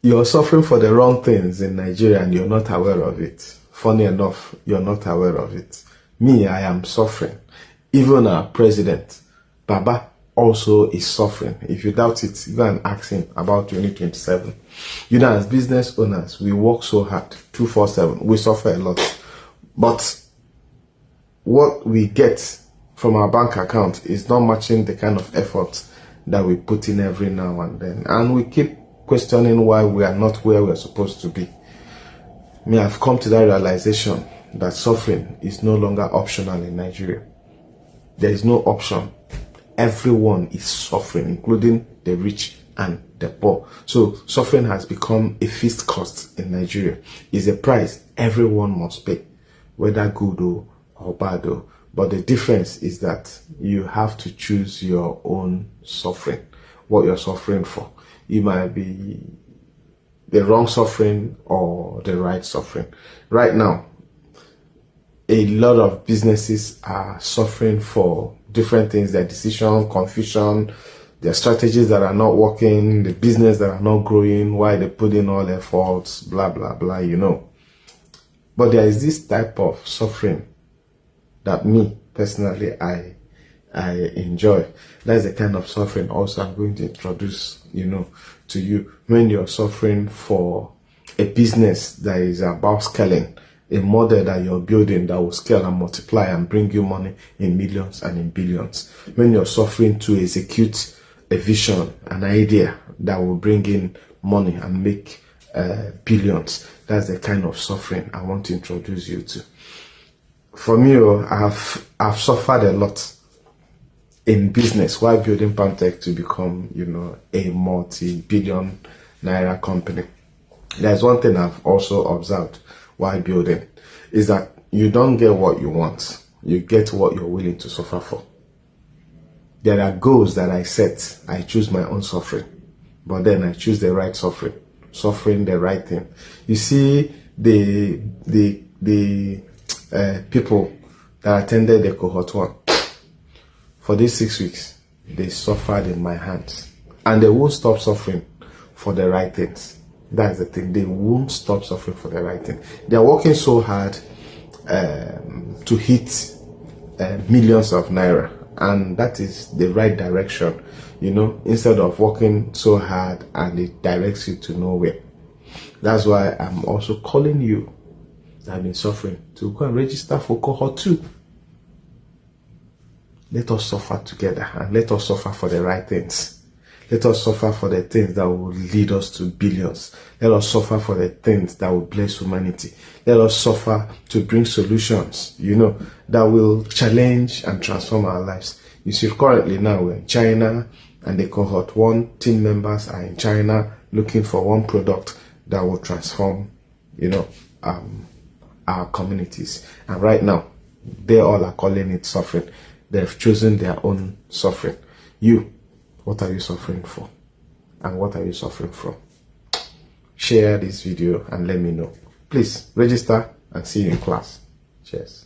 You're suffering for the wrong things in Nigeria and you're not aware of it. Funny enough, you're not aware of it. Me, I am suffering. Even our president, Baba, also is suffering. If you doubt it, go and ask him about 2027. You know, as business owners, we work so hard, 247. We suffer a lot. But what we get from our bank account is not matching the kind of effort that we put in every now and then. And we keep questioning why we are not where we're supposed to be. I've come to that realization that suffering is no longer optional in Nigeria. There is no option. Everyone is suffering, including the rich and the poor. So suffering has become a fixed cost in Nigeria. It's a price everyone must pay, whether good or bad. But the difference is that you have to choose your own suffering, what you're suffering for. It might be the wrong suffering or the right suffering. Right now, a lot of businesses are suffering for different things, their decision, confusion, their strategies that are not working, the business that are not growing, why they put in all efforts, blah, blah, blah, you know. But there is this type of suffering that me, personally, I enjoy. That's the kind of suffering also I'm going to introduce, to you when you're suffering for a business that is about scaling, a model that you're building that will scale and multiply and bring you money in millions and in billions. When you're suffering to execute a vision, an idea that will bring in money and make billions, that's the kind of suffering I want to introduce you to. For me, I've suffered a lot in business while building Palmtech to become, a multi-billion naira company. There's one thing I've also observed while building is that you don't get what you want. You get what you're willing to suffer for. There are goals that I set. I choose my own suffering, but then I choose the right suffering the right thing. You see, the people that attended the cohort 1, for these 6 weeks, they suffered in my hands. And they won't stop suffering for the right things. That's the thing. They won't stop suffering for the right thing. They're working so hard to hit millions of naira. And that is the right direction, instead of working so hard and it directs you to nowhere. That's why I'm also calling you that have been suffering to go and register for cohort 2. Let us suffer together and let us suffer for the right things. Let us suffer for the things that will lead us to billions. Let us suffer for the things that will bless humanity. Let us suffer to bring solutions, that will challenge and transform our lives. You see, currently now we're in China and the cohort 1 team members are in China looking for one product that will transform, our communities. And right now, they all are calling it suffering. They've chosen their own suffering. You, what are you suffering for? And what are you suffering from? Share this video and let me know. Please register and see you in class. Cheers.